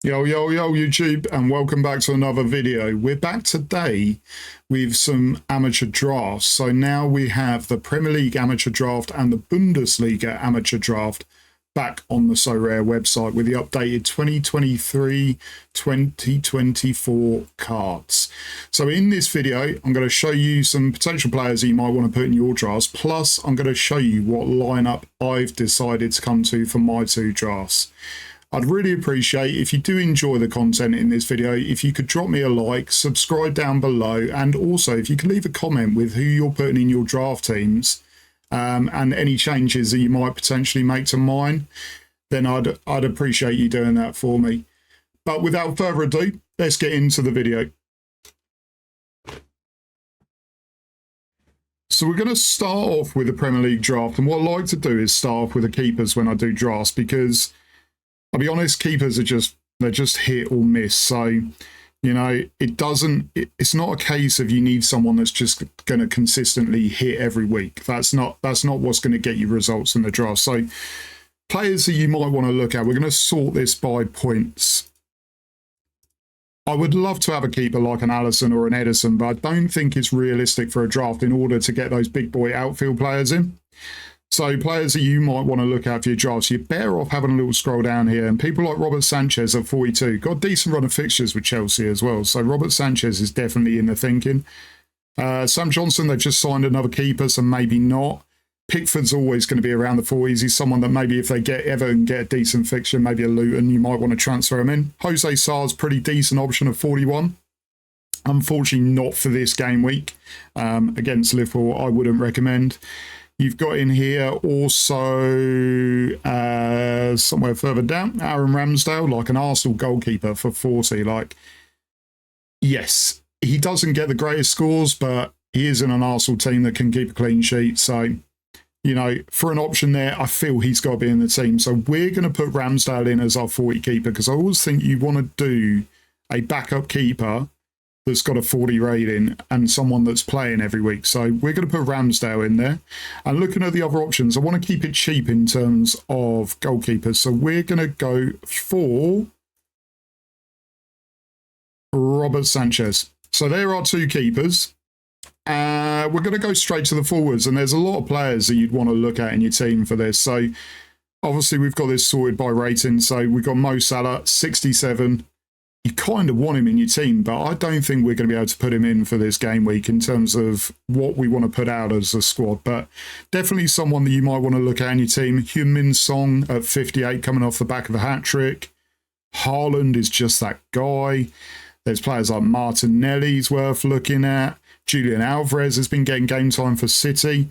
Yo, yo, yo, YouTube, and welcome back to another video. We're back today with some amateur drafts. So now we have the Premier League amateur draft and the Bundesliga amateur draft back on the Sorare website with the updated 2023-2024 cards. So in this video, I'm going to show you some potential players that you might want to put in your drafts. Plus, I'm going to show you what lineup I've decided to come to for my two drafts. I'd really appreciate if you do enjoy the content in this video, if you could drop me a like, subscribe down below, and also if you could leave a comment with who you're putting in your draft teams and any changes that you might potentially make to mine, then I'd appreciate you doing that for me. But without further ado, let's get into the video. So we're going to start off with the Premier League draft, and what I like to do is start off with the keepers when I do drafts, because I'll be honest, keepers are they're just hit or miss. So, you know, it's not a case of you need someone that's just going to consistently hit every week. That's not what's going to get you results in the draft. So players that you might want to look at, we're going to sort this by points. I would love to have a keeper like an Alisson or an Edison, but I don't think it's realistic for a draft in order to get those big boy outfield players in. So players that you might want to look at for your drafts, you're better off having a little scroll down here. And people like Robert Sanchez at 42, got a decent run of fixtures with Chelsea as well. So Robert Sanchez is definitely in the thinking. Sam Johnson, they've just signed another keeper, so maybe not. Pickford's always going to be around the 40s. He's someone that maybe if they get Everton, get a decent fixture, maybe a Luton, you might want to transfer him in. Jose Sar's pretty decent option of 41. Unfortunately, not for this game week. Against Liverpool, I wouldn't recommend. You've got in here also somewhere further down, Aaron Ramsdale, like an Arsenal goalkeeper for 40. Like, yes, he doesn't get the greatest scores, but he is in an Arsenal team that can keep a clean sheet. So, you know, for an option there, I feel he's got to be in the team. So we're going to put Ramsdale in as our 40 keeper, because I always think you want to do a backup keeper that's got a 40 rating and someone that's playing every week. So we're going to put Ramsdale in there. And looking at the other options, I want to keep it cheap in terms of goalkeepers. So we're going to go for Robert Sanchez. So there are two keepers. We're going to go straight to the forwards. And there's a lot of players that you'd want to look at in your team for this. So obviously we've got this sorted by rating. So we've got Mo Salah, 67. You kind of want him in your team, but I don't think we're going to be able to put him in for this game week in terms of what we want to put out as a squad. But definitely someone that you might want to look at in your team. Heung-min Son at 58 coming off the back of a hat-trick. Haaland is just that guy. There's players like Martinelli's worth looking at. Julian Alvarez has been getting game time for City.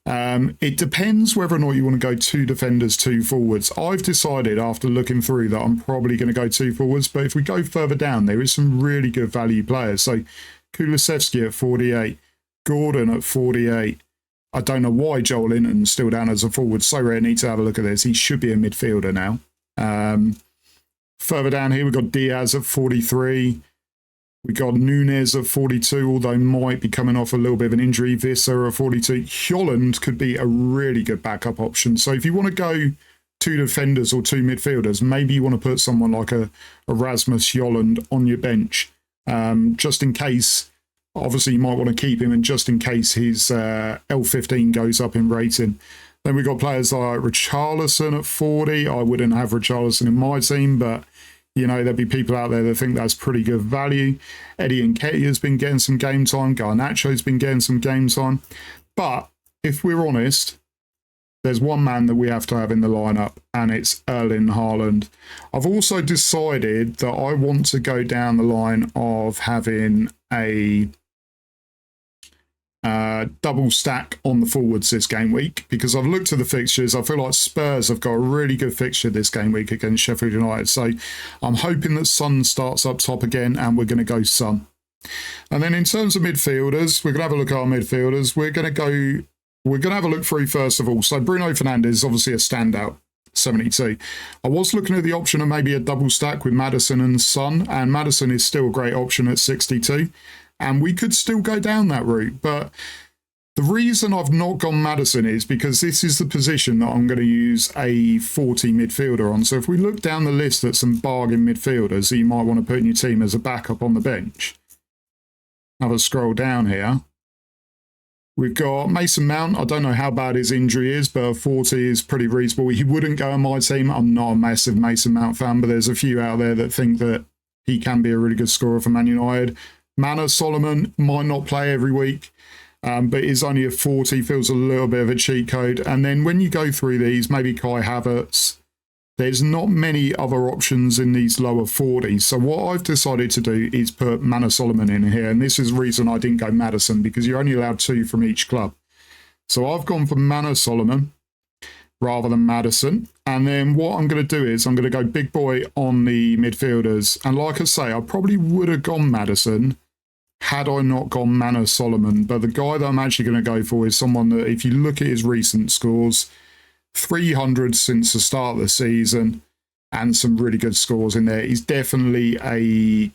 It depends whether or not you want to go two defenders, two forwards. I've decided after looking through that I'm probably going to go two forwards, but if we go further down, there is some really good value players. So Kulusevski at 48, Gordon at 48. I don't know why Joel Linton's still down as a forward. So rare, need to have a look at this. He should be a midfielder now. Further down here, we've got Diaz at 43. We got Nunes at 42, although might be coming off a little bit of an injury. Visser at 42. Holland could be a really good backup option. So if you want to go two defenders or two midfielders, maybe you want to put someone like a Rasmus Holland on your bench, just in case. Obviously, you might want to keep him, and just in case his L15 goes up in rating. Then we've got players like Richarlison at 40. I wouldn't have Richarlison in my team, but you know, there'll be people out there that think that's pretty good value. Eddie Nketiah's been getting some game time. Garnacho's been getting some game time. But if we're honest, there's one man that we have to have in the lineup, and it's Erling Haaland. I've also decided that I want to go down the line of having a double stack on the forwards this game week, because I've looked at the fixtures. I feel like Spurs have got a really good fixture this game week against Sheffield United. So I'm hoping that Son starts up top again, and we're going to go Son. And then in terms of midfielders, we're going to have a look at our midfielders. We're going to have a look through first of all. So Bruno Fernandes is obviously a standout, 72. I was looking at the option of maybe a double stack with Maddison and Son, and Maddison is still a great option at 62. And we could still go down that route, but the The reason I've not gone Maddison is because this is the position that I'm going to use a 40 midfielder on. So if we look down the list at some bargain midfielders that you might want to put in your team as a backup on the bench, have a scroll down here. We've got Mason Mount. I don't know how bad his injury is, but 40 is pretty reasonable. He wouldn't go on my team. I'm not a massive Mason Mount fan, but there's a few out there that think that he can be a really good scorer for Man United. Manor Solomon might not play every week, but is only a 40, feels a little bit of a cheat code. And then when you go through these, maybe Kai Havertz, there's not many other options in these lower 40s. So what I've decided to do is put Manor Solomon in here. And this is the reason I didn't go Maddison, because you're only allowed 2 from each club. So I've gone for Manor Solomon rather than Maddison. And then what I'm going to do is I'm going to go big boy on the midfielders. And like I say, I probably would have gone Maddison had I not gone Manor Solomon. But the guy that I'm actually going to go for is someone that, if you look at his recent scores, 300 since the start of the season and some really good scores in there. He's definitely a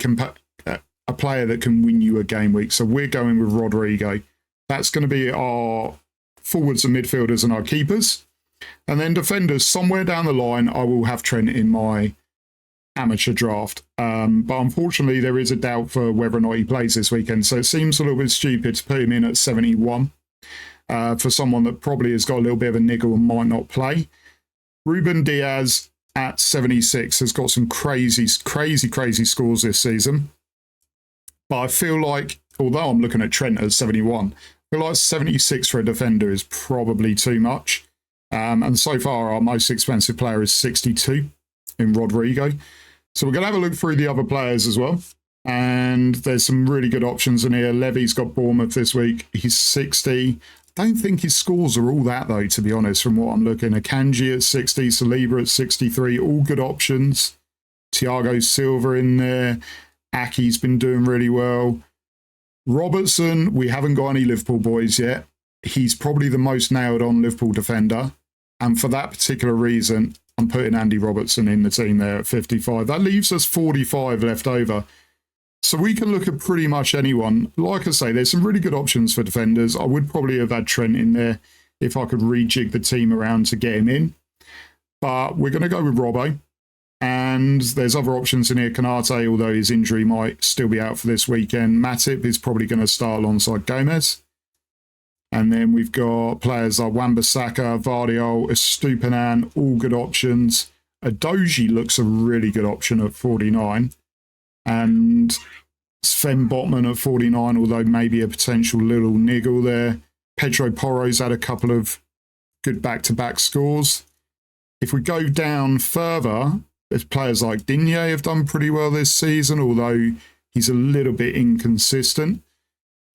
player that can win you a game week. So we're going with Rodrigo. That's going to be our forwards and midfielders and our keepers. And then defenders, somewhere down the line, I will have Trent in my amateur draft. But unfortunately, there is a doubt for whether or not he plays this weekend. So it seems a little bit stupid to put him in at 71. For someone that probably has got a little bit of a niggle and might not play. Ruben Diaz at 76 has got some crazy scores this season. But I feel like, although I'm looking at Trent at 71, I feel like 76 for a defender is probably too much. And so far, our most expensive player is 62 in Rodrigo. So we're going to have a look through the other players as well. And there's some really good options in here. Levy's got Bournemouth this week. He's 60. Don't think his scores are all that, though, to be honest, from what I'm looking. Akanji at 60, Saliba at 63, all good options. Thiago Silva in there. Aki's been doing really well. Robertson, we haven't got any Liverpool boys yet. He's probably the most nailed on Liverpool defender. And for that particular reason, I'm putting Andy Robertson in the team there at 55. That leaves us 45 left over. So we can look at pretty much anyone. Like I say, there's some really good options for defenders. I would probably have had Trent in there if I could rejig the team around to get him in. But we're going to go with Robbo. And there's other options in here. Kanate, although his injury might still be out for this weekend. Matip is probably going to start alongside Gomez. And then we've got players like Wan-Bissaka, Vardiol, Estupinan, all good options. Adoji looks a really good option at 49. And Sven Botman at 49, although maybe a potential little niggle there. Pedro Porro's had a couple of good back-to-back scores. If we go down further, there's players like Digne have done pretty well this season, although he's a little bit inconsistent.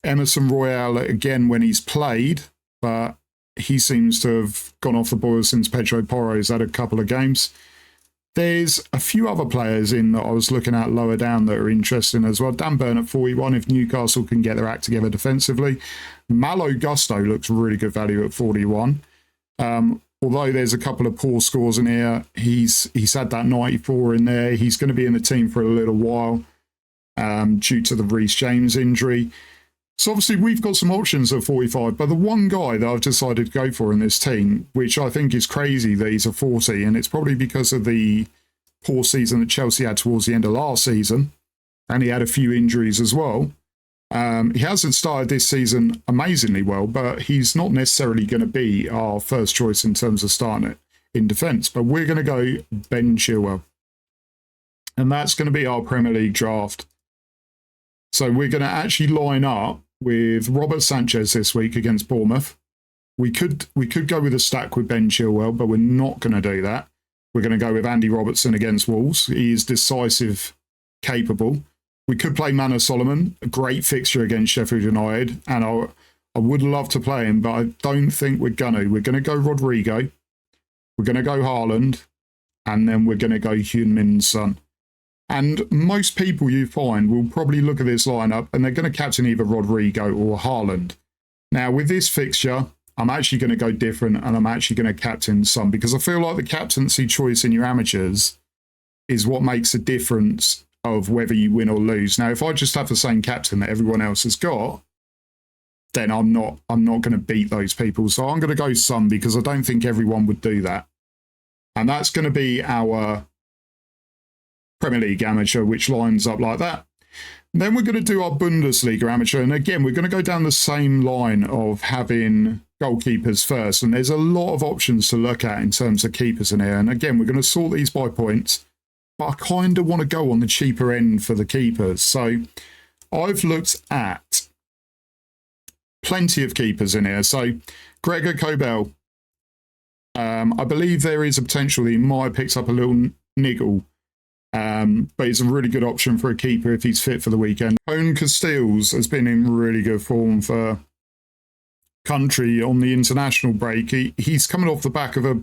Emerson Royale, again, when he's played, but he seems to have gone off the boil since Pedro Porro's had a couple of games. There's a few other players in that I was looking at lower down that are interesting as well. Dan Burn at 41, if Newcastle can get their act together defensively. Malo Gusto looks really good value at 41. Although there's a couple of poor scores in here, he's had that 94 in there. He's going to be in the team for a little while due to the Reece James injury. So obviously we've got some options at 45, but the one guy that I've decided to go for in this team, which I think is crazy that he's a 40, and it's probably because of the poor season that Chelsea had towards the end of last season, and he had a few injuries as well. He hasn't started this season amazingly well, but he's not necessarily going to be our first choice in terms of starting it in defence. But we're going to go Ben Chilwell. And that's going to be our Premier League draft. So we're going to actually line up with Robert Sanchez this week against Bournemouth. We could go with a stack with Ben Chilwell, but we're not going to do that. We're going to go with Andy Robertson against Wolves. He is decisive, capable. We could play Manor Solomon, a great fixture against Sheffield United, and I would love to play him, but I don't think we're going to. We're going to go Rodrigo, we're going to go Haaland, and then we're going to go Heung-min Son. And most people you find will probably look at this lineup and they're going to captain either Rodrigo or Haaland. Now, with this fixture, I'm actually going to go different and I'm actually going to captain Son because I feel like the captaincy choice in your amateurs is what makes a difference of whether you win or lose. Now, if I just have the same captain that everyone else has got, then I'm not going to beat those people. So I'm going to go Son, because I don't think everyone would do that. And that's going to be our Premier League amateur, which lines up like that. Then we're going to do our Bundesliga amateur. And again, we're going to go down the same line of having goalkeepers first. And there's a lot of options to look at in terms of keepers in here. And again, we're going to sort these by points. But I kind of want to go on the cheaper end for the keepers. So I've looked at plenty of keepers in here. So Gregor Kobel, I believe there is a potential that he might have picked up a little niggle. But he's a really good option for a keeper if he's fit for the weekend. Owen Castells has been in really good form for country on the international break. He's coming off the back of a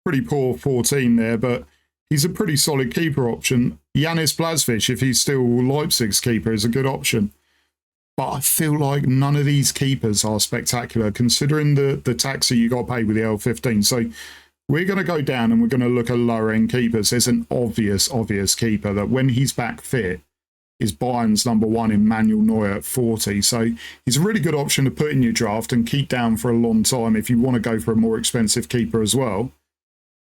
pretty poor 14 there, but he's a pretty solid keeper option. Yanis Blazvic, if he's still Leipzig's keeper, is a good option. But I feel like none of these keepers are spectacular, considering the tax that you got paid with the L15. So we're going to go down and we're going to look at lower-end keepers. There's an obvious keeper that when he's back fit is Bayern's number one in Manuel Neuer at 40. So he's a really good option to put in your draft and keep down for a long time if you want to go for a more expensive keeper as well.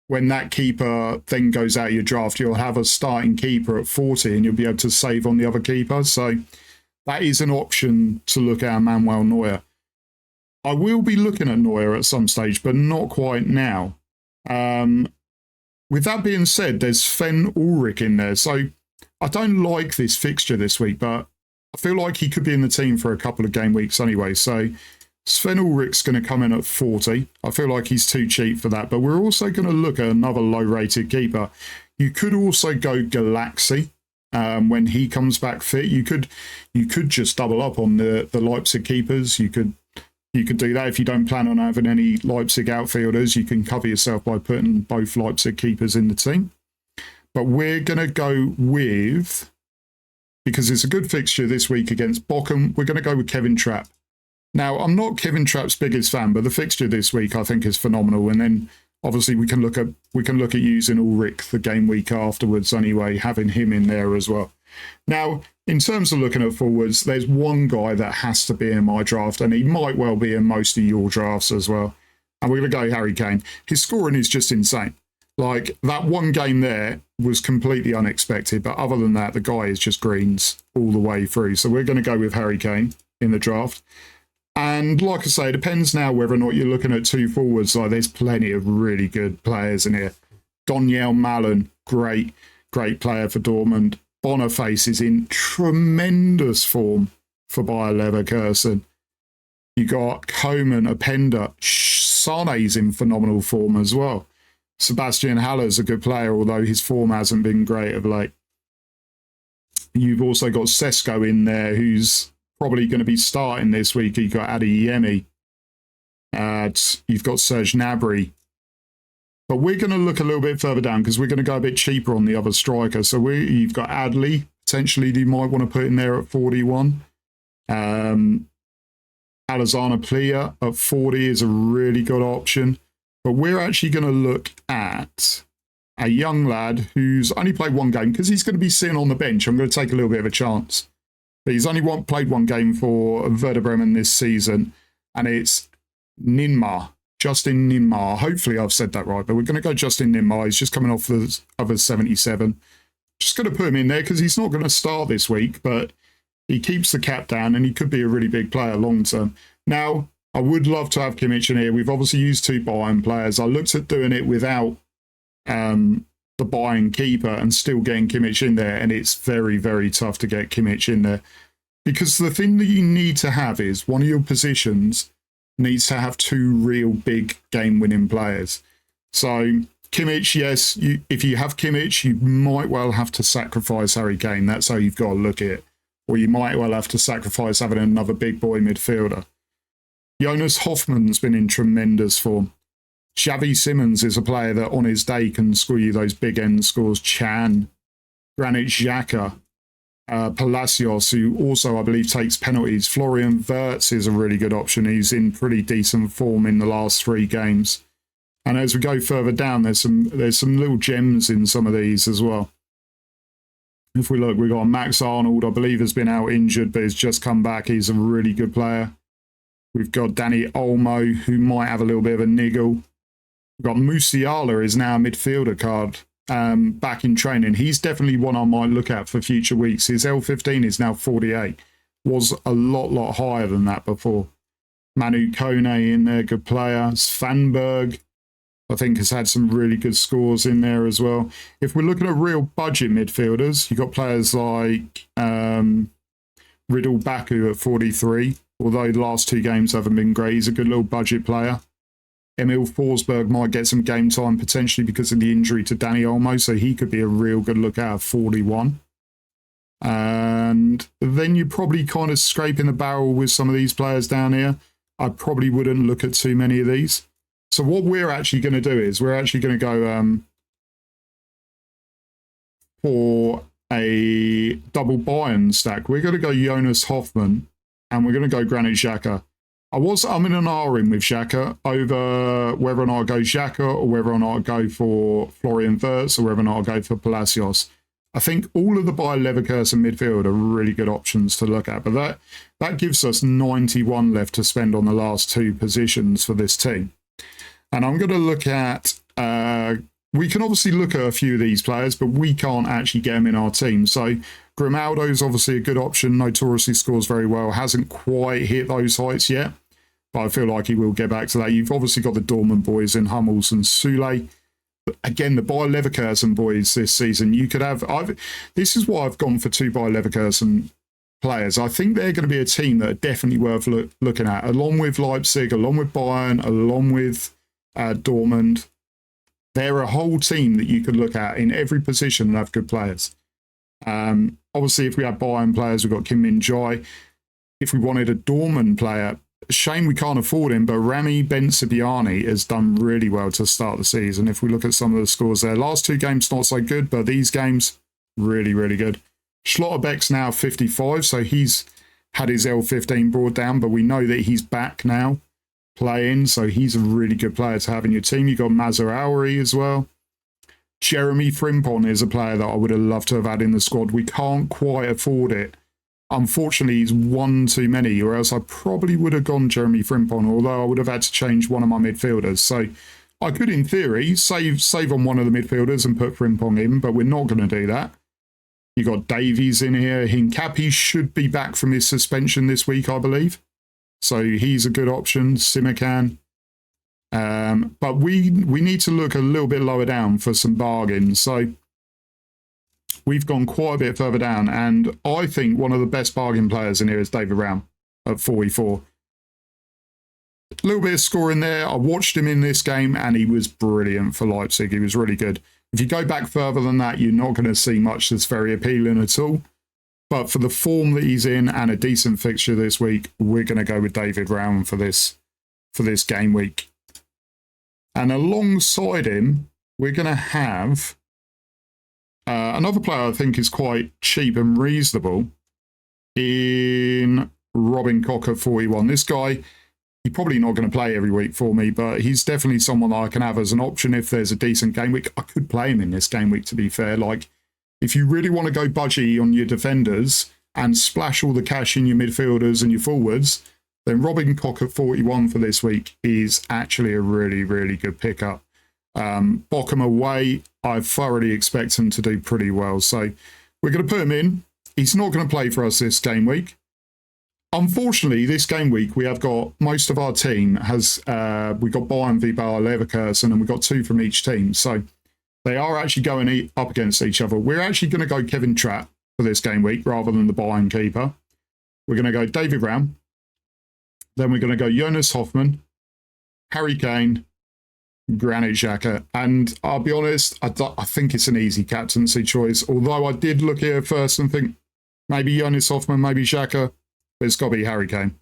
When that keeper then goes out of your draft, you'll have a starting keeper at 40 and you'll be able to save on the other keeper. So that is an option to look at Manuel Neuer. I will be looking at Neuer at some stage, but not quite now. With that being said, there's Sven Ulrich in there. So I don't like this fixture this week, but I feel like he could be in the team for a couple of game weeks anyway. So Sven Ulrich's going to come in at 40. I feel like he's too cheap for that, but we're also going to look at another low-rated keeper. You could also go Galaxy when he comes back fit. You could just double up on the Leipzig keepers. You could do that if you don't plan on having any Leipzig outfielders. You can cover yourself by putting both Leipzig keepers in the team. But we're going to go with, because it's a good fixture this week against Bochum, we're going to go with Kevin Trapp. Now, I'm not Kevin Trapp's biggest fan, but the fixture this week I think is phenomenal. And then obviously we can look at using Ulrich the game week afterwards anyway, having him in there as well. Now, in terms of looking at forwards, there's one guy that has to be in my draft, and he might well be in most of your drafts as well. And we're going to go Harry Kane. His scoring is just insane. Like, that one game there was completely unexpected, but other than that, the guy is just greens all the way through. So we're going to go with Harry Kane in the draft. And like I say, it depends now whether or not you're looking at two forwards. Like, there's plenty of really good players in here. Daniel Malen, great player for Dortmund. Boniface is in tremendous form for Bayer Leverkusen. You got Coman, Openda. Sane's in phenomenal form as well. Sebastian Haller's a good player, although his form hasn't been great of late. You've also got Sesko in there, who's probably going to be starting this week. You've got Adeyemi. You've got Serge Gnabry. But we're going to look a little bit further down because we're going to go a bit cheaper on the other striker. So you've got Adley, potentially you might want to put in there at 41. Alexander Plea at 40 is a really good option. But we're actually going to look at a young lad who's only played one game because he's going to be sitting on the bench. I'm going to take a little bit of a chance. But he's only played one game for Werder Bremen this season, and it's Ninmar. Justin Ninmar. Hopefully I've said that right, but we're going to go Justin Ninmar. He's just coming off of a 77. Just going to put him in there because he's not going to start this week, but he keeps the cap down and he could be a really big player long term. Now, I would love to have Kimmich in here. We've obviously used two Bayern players. I looked at doing it without the Bayern keeper and still getting Kimmich in there, and it's very, very tough to get Kimmich in there because the thing that you need to have is one of your positions needs to have two real big game-winning players. So Kimmich, yes, if you have Kimmich, you might well have to sacrifice Harry Kane. That's how you've got to look at it. Or you might well have to sacrifice having another big boy midfielder. Jonas Hoffmann's been in tremendous form. Xavi Simons is a player that on his day can score you those big end scores. Chan, Granit Xhaka, Palacios, who also, I believe, takes penalties. Florian Wirtz is a really good option. He's in pretty decent form in the last 3 games. And as we go further down, there's some little gems in some of these as well. If we look, we've got Max Arnold, I believe has been out injured, but has just come back. He's a really good player. We've got Danny Olmo, who might have a little bit of a niggle. We've got Musiala is now a midfielder card back in training. He's definitely one I might look at for future weeks. His L15 is now 48. Was a lot higher than that before. Manu Kone in there, good player. Svanberg, I think, has had some really good scores in there as well. If we're looking at real budget midfielders, you've got players like Riddle Baku at 43. Although the last 2 games haven't been great, he's a good little budget player. Emil Forsberg might get some game time potentially because of the injury to Danny Olmo, so he could be a real good look at 41. And then you're probably kind of scraping the barrel with some of these players down here. I probably wouldn't look at too many of these. So what we're actually going to do is we're actually going to go for a double Bayern stack. We're going to go Jonas Hoffmann and we're going to go Granit Xhaka. I'm in an R-in with Xhaka over whether or not I go Xhaka or whether or not I go for Florian Wirtz or whether or not I go for Palacios. I think all of the Bayer Leverkusen midfield are really good options to look at, but that gives us 91 left to spend on the last 2 positions for this team. And I'm going to look at, we can obviously look at a few of these players, but we can't actually get them in our team. So Grimaldo is obviously a good option, notoriously scores very well, hasn't quite hit those heights yet, but I feel like he will get back to that. You've obviously got the Dortmund boys in Hummels and Sule. Again, the Bayer Leverkusen boys this season, you could have... This is why I've gone for 2 Bayer Leverkusen players. I think they're going to be a team that are definitely worth looking at, along with Leipzig, along with Bayern, along with Dortmund. They're a whole team that you could look at in every position and have good players. Obviously, if we have Bayern players, we've got Kim Min-jae. If we wanted a Dortmund player, shame we can't afford him, but Rami Ben-Sibiani has done really well to start the season. If we look at some of the scores there, last 2 games not so good, but these games really good. Schlotterbeck's now 55, so he's had his L15 brought down, but we know that he's back now playing, so he's a really good player to have in your team. You've got Mazraoui as well. Jeremy Frimpong is a player that I would have loved to have had in the squad. We can't quite afford it. Unfortunately, he's one too many, or else I probably would have gone Jeremy Frimpong, although I would have had to change one of my midfielders. So I could, in theory, save on one of the midfielders and put Frimpong in, but we're not going to do that. You got Davies in here. Hincapi should be back from his suspension this week, I believe. So he's a good option. Simican. But we need to look a little bit lower down for some bargains. So we've gone quite a bit further down, and I think one of the best bargain players in here is David Raum at 44. A little bit of scoring there. I watched him in this game, and he was brilliant for Leipzig. He was really good. If you go back further than that, you're not going to see much that's very appealing at all. But for the form that he's in and a decent fixture this week, we're going to go with David Raum for this game week. And alongside him, we're going to have another player I think is quite cheap and reasonable in Robin Koch at 41. This guy, he's probably not going to play every week for me, but he's definitely someone that I can have as an option if there's a decent game week. I could play him in this game week, to be fair. Like, if you really want to go budgie on your defenders and splash all the cash in your midfielders and your forwards, then Robin Koch at 41 for this week is actually a really good pickup. Bochum away, I thoroughly expect him to do pretty well. So we're going to put him in. He's not going to play for us this game week. Unfortunately, this game week, we have got most of our team has, we've got Bayern v Bayer Leverkusen, and we've got 2 from each team. So they are actually going up against each other. We're actually going to go Kevin Trapp for this game week rather than the Bayern keeper. We're going to go David Raum. Then we're going to go Jonas Hoffmann, Harry Kane, Granit Xhaka. And I'll be honest, I think it's an easy captaincy choice. Although I did look here first and think maybe Jonas Hoffmann, maybe Xhaka, but it's got to be Harry Kane.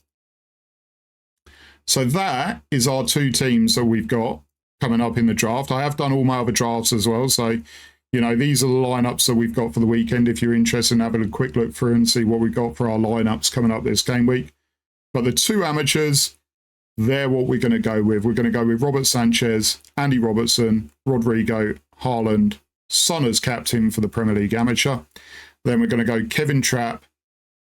So that is our 2 teams that we've got coming up in the draft. I have done all my other drafts as well. So, you know, these are the lineups that we've got for the weekend. If you're interested in having a quick look through and see what we've got for our lineups coming up this game week. But the 2 amateurs, they're what we're going to go with. We're going to go with Robert Sanchez, Andy Robertson, Rodrigo, Haaland, Son as captain for the Premier League amateur. Then we're going to go Kevin Trapp,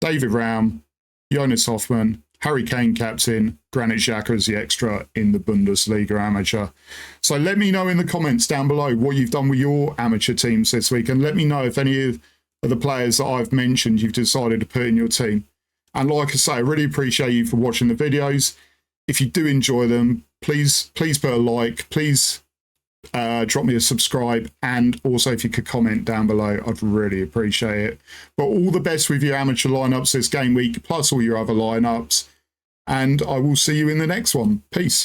David Raum, Jonas Hoffmann, Harry Kane captain, Granit Xhaka as the extra in the Bundesliga amateur. So let me know in the comments down below what you've done with your amateur teams this week, and let me know if any of the players that I've mentioned you've decided to put in your team. And like I say, I really appreciate you for watching the videos. If you do enjoy them, please put a like, please drop me a subscribe, and also if you could comment down below, I'd really appreciate it. But all the best with your amateur lineups this game week, plus all your other lineups, and I will see you in the next one. Peace.